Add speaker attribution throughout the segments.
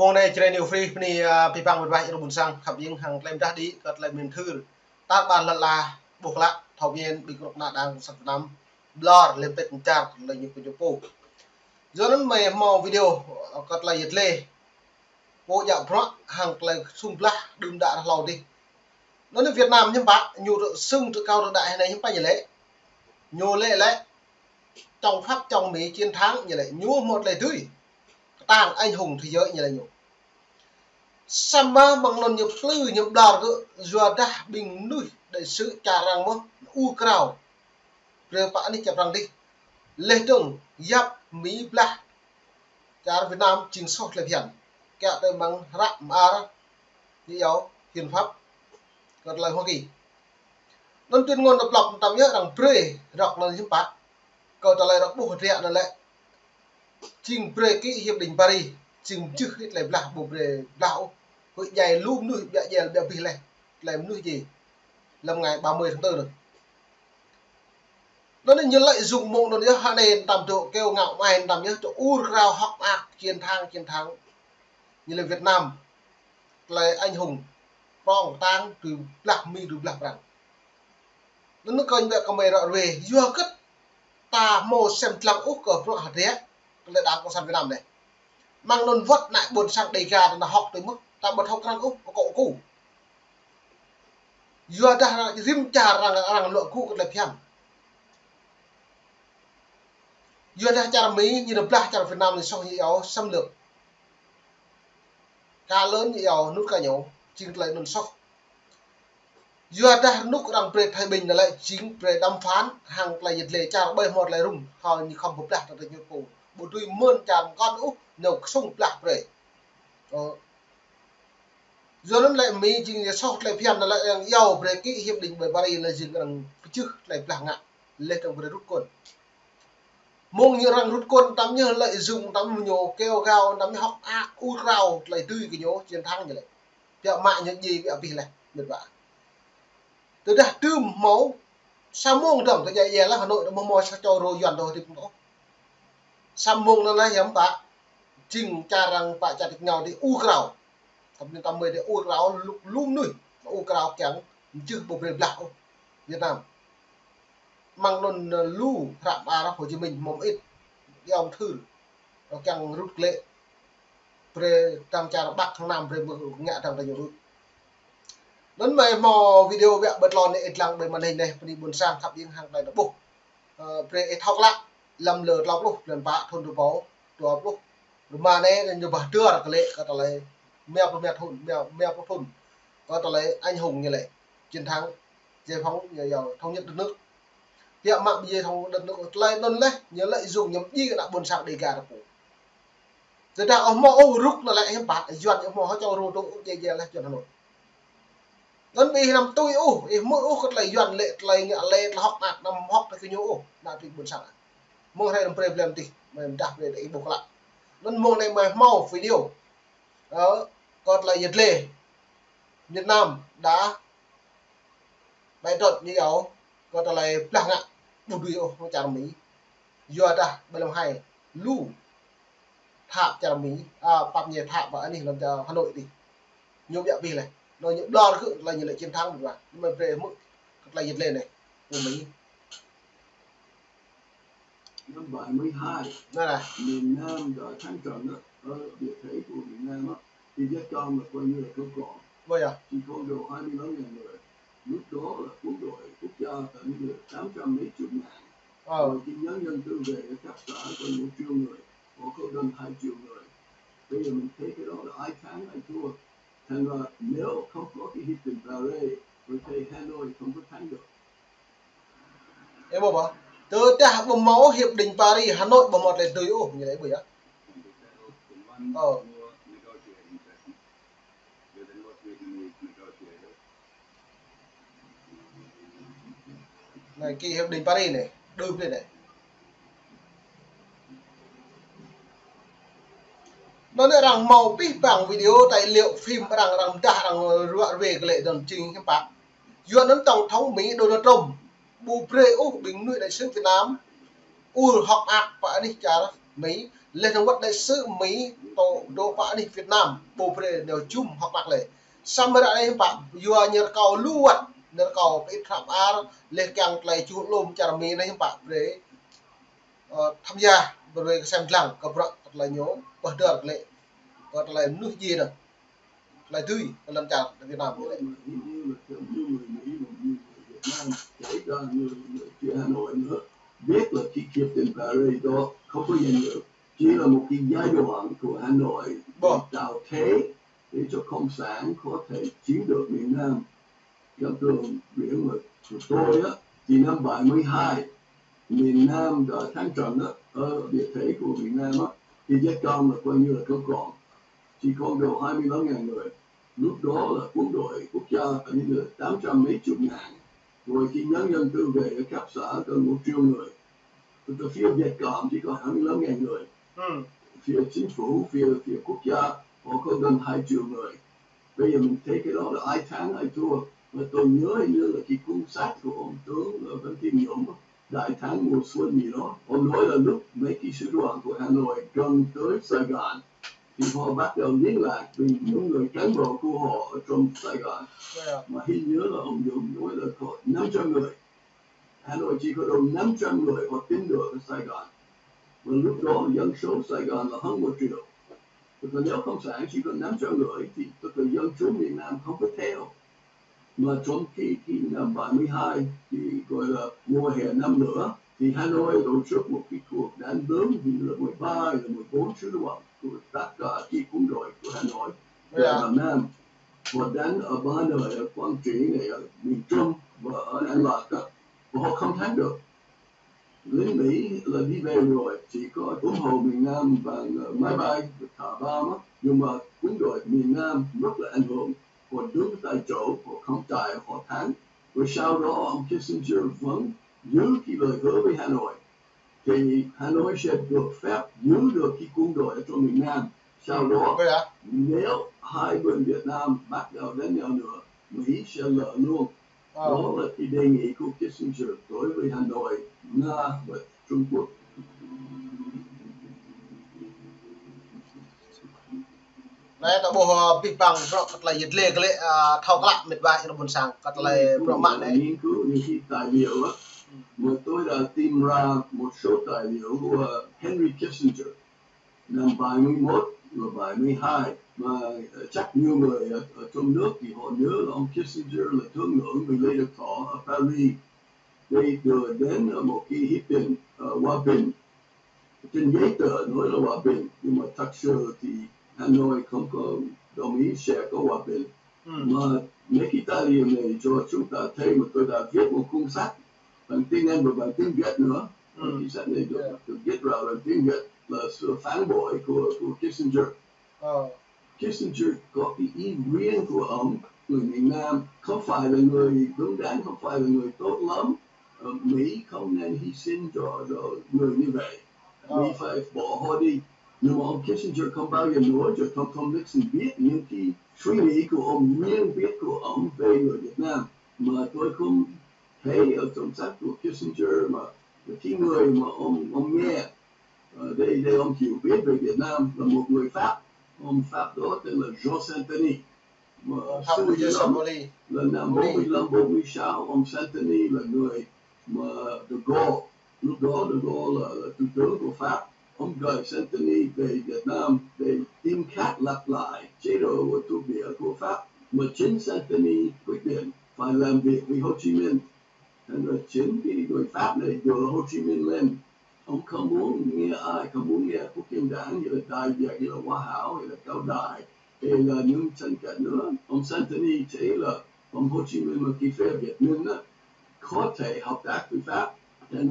Speaker 1: mong này trên nhiều free ni pipang một vài đồng sang khắp những hàng claim ra đi cất lại miền thư ta bàn là buộc lại thầu viên bị cục nạn đang sập nắm blur lên tết chặt là những cái chỗ giờ nó mày mò video cất lại nhiệt lệ bộ dạo pro hàng claim sung la đừng đã lâu đi nó là Việt Nam nhưng bạn nhiều độ sưng tự cao tự đại này những bài như lễ nhiều lệ lẽ trong pháp trong Mỹ chiến thắng như lại nhúa một lời tươi tàng anh hùng thế giới như là nhiều sama bằng non nhập lư nhập đào cơ dùa đã bình nuôi để sự trả rằng mơ u crào rồi bạn đi chập rằng đi lê đường giáp Mỹ bla trả Việt Nam chính sốt là hiển kẹo tới bằng rạm như yếu hiến pháp còn lại Hoa Kỳ non tuyên ngôn độc lập tạm nhớ rằng pre đọc là những bạn câu trả lời đọc bộ rẻ là lại trình pre kỹ hiệp định Paris trình trước hết là bla bộ pre lão hội dài luôn nuôi bẹ dè bẹ bì này làm nuôi gì làm ngày 30 tháng 4 rồi nó nên nhớ lại dùng mộng nó nhớ hai này tầm chỗ kêu ngạo mai tầm nhớ chỗ u rao học chiến thắng như là Việt Nam là anh hùng bong tang từ lạc mi từ lạc rằng nó coi như có mày rõ về vừa cất ta mô xem lăng úc ở pro hạt đấy lại đảng cộng sản Việt Nam này mang luôn vất lại buồn sang đầy gà là học tới mức ta bật học lăng úc có cậu cũ vừa đã rim trà rằng lựa cũ là phiền vừa đã trà Mỹ như là trà Việt Nam thì sau như áo xâm lược ca lớn như áo nút cả nhau chính lại nôn sốc vừa đã nút rằng pre thái bình là lại chính pre đàm phán hàng lại nhiệt lệ trà bay một lại rung họ như không hợp đạt được như cũ bộ tuy mơn tràn con úc nấu sung lạc pre giờ nó lại Mỹ chính sốc lại phiền là lại yêu pre kỹ hiệp định bởi Paris là dừng rằng trước lại lạc ngạ lên trong pre rút quân mong như rằng rút quân tắm như lợi dụng tắm nhổ kêu gào tắm học u rào lại tươi cái nhổ chiến thắng như vậy kẹo mạng những gì kẹo vì này được vậy từ đây tư máu sao mông đồng cái dạy dè là Hà Nội nó mò cho rồi dọn rồi thì cũng đó sao mông nó là hiếm bạn trình cha rằng phải chặt nhau thì u rào thậm chí tầm 10 thì u rào lum nuôi u rào kém chưa bộ về lão Việt Nam mang luôn lưu rạm Hồ Chí Minh mong ít cái ông thư nó càng rút lệ về tăng trà bắc tháng 5 về mực ngạ thằng nhiều rút đến mày mò video vẽ bật lon này ít lăng về màn hình này đi buồn sang khắp những hàng này nó buộc về thọc lại làm lờ lọc lúc lần bạ thôn đồ bó đồ lúc mà này nhiều bà trưa là cái lệ có tao lấy mèo có thôn có tao lấy anh hùng như lệ chiến thắng giải phóng nhiều thống nhất đất nước hiện mạng bây giờ thông đất nước lại đơn lấy nhớ lại dùng nhầm đi cái đã buồn sang để gà được rồi ta ông mò rút là lại em bạc dọn em mò cho rồi tôi dễ dễ lại chuyện Hà Nội đơn vì làm tôi mỗi có lại dọn lệ lại ngạ lệ là học nạt nằm học cái nhũ là thì buồn sang mong hay làm problem thì mình đặt về để buộc lại đơn mong này mà mau video đó còn lại Nhật Lệ Việt Nam đã bài trật như áo còn ta lại lạc ngạ một điều nó chả Mỹ giờ ta bây giờ hay lưu thạm chả Mỹ phạm nhiệt thạm và anh ấy làm cho Hà Nội đi nhiều địa vị này nó những đo là như lại chiến thắng một vài nhưng mà về mức là nhiệt lên này của Mỹ
Speaker 2: năm 72
Speaker 1: là
Speaker 2: miền Nam đã thắng trận ở địa thế của miền Nam thì Việt Nam là coi như là không còn
Speaker 1: vậy à
Speaker 2: chỉ còn độ 25.000 người lúc đó là quân đội quốc gia tận được 800 mấy chục ngàn rồi cái nhân tư về các xã có 1 triệu người họ có gần 2 triệu người bây giờ mình thấy cái đó là ai thắng ai thua thành ra nếu không có cái hiệp định Paris với thầy Hanoi không có thắng được
Speaker 1: em bảo từ ta bom máu hiệp định Paris Hà Nội bỏ một lần tới như đấy bởi á này cái hiệp định Paris này đơn lên này nó lại rằng màu pi bằng video tài liệu phim rằng rượu về cái lệ dần trình các bạn dựa đến tổng thống Mỹ Donald Trump bu pre bình nuôi đại sứ Việt Nam học và đi trả Mỹ lên trong quốc đại sứ Mỹ tổ đô bạ đi Việt Nam bộ pre đều chung học bạc lệ samara đây pak yua nhờ cầu luat nhờ cầu ít thảm ar lên càng lại chu lôm chả Mỹ này pak pre tham gia về xem lăng gặp rợ là nhớ bật được lệ còn là nước gì rồi lại tươi lần chào Việt Nam như vậy
Speaker 2: người Mỹ và như người Việt Nam kể cả người phía Hà Nội nữa biết là cái hiệp định Paris đó không có gì nữa, chỉ là một cái giai đoạn của Hà Nội để tạo thế để cho cộng sản có thể chiếm được miền Nam. Trong trường biển của tôi á, thì năm 72 miền Nam đã thắng trận á, ở địa thế của miền Nam á, thì Việt Cộng là coi như là không còn, chỉ còn độ 25.000 người. Lúc đó là quân đội quốc gia phải như là 800 mấy chục ngàn, rồi khi nhân dân tự vệ ở cấp xã gần 1 triệu người. Từ phía Việt Cộng chỉ có 25.000 người. Phía chính phủ, phía quốc gia họ có gần 2 triệu người. Bây giờ mình thấy cái đó là ai thắng ai thua. Mà tôi nhớ như là cái cuốn sách của ông tướng Văn Kim Dũng, Đại thắng mùa xuân gì đó. Ông nói là lúc mấy cái sư đoàn của Hà Nội gần tới Sài Gòn thì họ bắt đầu liên lạc vì những người cán bộ của họ ở trong Sài Gòn. Mà hình nhớ là ông Dũng nói là có 500 người. Hà Nội chỉ có độ 500 người họ tin được ở Sài Gòn. Và lúc đó dân số Sài Gòn là hơn 1 triệu. Tức là nếu Cộng sản chỉ có 500 người thì tức là dân chúng miền Nam không có theo. Mà trong khi năm 72 thì gọi là mùa hè năm nữa thì Hà Nội tổ chức một cái cuộc đánh lớn như là 13 hay là 14 sư đoàn của tất cả cái quân đội của Hà Nội vào Nam. Họ đánh ở ba nơi, ở Quảng Trị này, ở miền Trung và ở An Lạc đó. Và họ không thắng được. Lính Mỹ là đi về rồi, chỉ có ủng hộ miền Nam bằng máy bay thả bom á, nhưng mà quân đội miền Nam rất là ảnh hưởng, họ đứng tại chỗ, họ không chạy, họ thắng. Rồi sau đó ông Kissinger vẫn giữ cái lời hứa với Hà Nội, thì Hà Nội sẽ được phép giữ được cái quân đội ở trong miền Nam. Sau đó nếu hai bên Việt Nam bắt đầu đánh nhau nữa, Mỹ sẽ lỡ luôn. Đó là cái đề nghị của Kissinger đối với Hà Nội, Nga và Trung Quốc.
Speaker 1: Này ta bộ big bang pro cắt lại lệ cái lệ thao các mệt bài nó buồn sang cắt lại pro mạng đấy.
Speaker 2: Nghiên cứu những cái tài liệu á, mà tôi đã tìm ra một số tài liệu của Henry Kissinger năm 71 và 72 mà chắc nhiều người ở trong nước thì họ nhớ là ông Kissinger là thương lượng với Lê Đức Thọ ở Paris để đưa đến một cái hiệp định hòa bình. Trên giấy tờ nói là hòa bình nhưng mà thật sự thì Hà Nội không có đồng ý sẽ có hòa bình. Mà mấy cái tài liệu này cho chúng ta thấy mà tôi đã viết một cuốn sách bằng tiếng Anh và bằng tiếng Việt nữa. Cái sách này được viết ra bằng tiếng Việt là sự phản bội của Kissinger. Kissinger có cái ý riêng của ông, người miền Nam không phải là người đúng đắn, không phải là người tốt lắm. Mỹ không nên hy sinh cho người như vậy. Mỹ phải bỏ họ đi. Nhưng mà ông Kissinger không bao giờ nói cho Tổng thống Nixon biết những cái suy nghĩ của ông, riêng biết của ông về người Việt Nam. Mà tôi không thấy ở trong sách của Kissinger mà cái người mà ông nghe đây ông hiểu biết về Việt Nam là một người Pháp. Ông Pháp đó tên là Jean Saint-Denis. Mà xưa lắm là năm 45-46 ông Saint-Denis là người mà De Gaulle, lúc đó De Gaulle là thủ tướng của Pháp. Ông gọi Saint-Denis về Việt Nam để tìm cách lặp lại chế độ thuộc địa của Pháp. Mà chính Saint-Denis quyết định phải làm việc với Hồ Chí Minh. Nên là chính cái người Pháp này đưa Hồ Chí Minh lên. Ông không muốn nghe ai, không muốn nghe Quốc dân đảng như là Đại Việt, như là Hoa Hảo, hay là Cao Đài, hay là những tranh cạnh nữa. Ông Saint-Denis thấy là ông Hồ Chí Minh mà khi phê Việt Minh á, có thể hợp tác với Pháp. Nên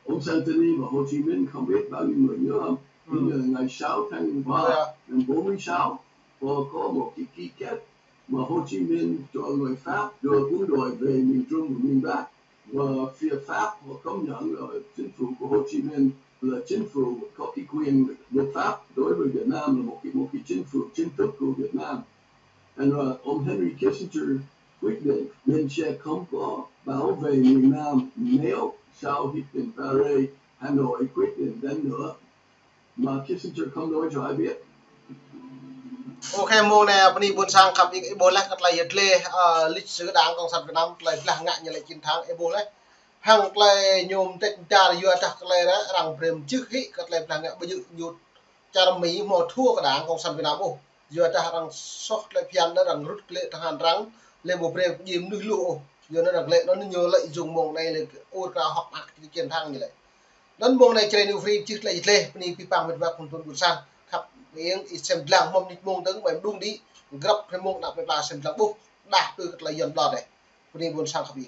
Speaker 2: ông Saint-Denis và Hồ Chí Minh không biết bao nhiêu người nhớ không? Nhưng là ngày 6 tháng 3 năm 46, có một cái ký kết mà Hồ Chí Minh cho người Pháp đưa quân đội về miền Trung và miền Bắc. Và phía Pháp họ công nhận là chính phủ của Hồ Chí Minh là chính phủ có cái quyền luật pháp đối với Việt Nam, là một cái chính phủ chính thức của Việt Nam. Nên là ông Henry Kissinger quyết định mình sẽ không có bảo vệ miền Nam nếu sau hiệp định Paris Hà Nội quyết định đánh nữa. mà Kissinger không nói cho ai biết.
Speaker 1: Ok mô này bên buôn sang khắp Ebola cắt lại yết lệ lịch sử Đảng Cộng sản Việt Nam lại là ngại như lại chiến thắng Ebola hàng lại nhôm tết cha là vừa chắc lại đó rằng prem trước khi cắt lại là ngại bây giờ nhụt cha Mỹ một thua của Đảng Cộng sản Việt Nam ô vừa ta rằng sót lại phiền đó rằng rút lệ thằng hàn răng lên một prem dìm nước lụa vừa nó rằng lệ nó nhớ lại dùng mông này là ô ra học ác chiến thắng như vậy dan mong na chile ni free chik la itle ni pipang mit ba kun tun sang khap yang isem lang mom nit mong tang bem dung di grab pe mong na pe ba sem lang bu dah tu kat la yon bla de ni bun sang khabi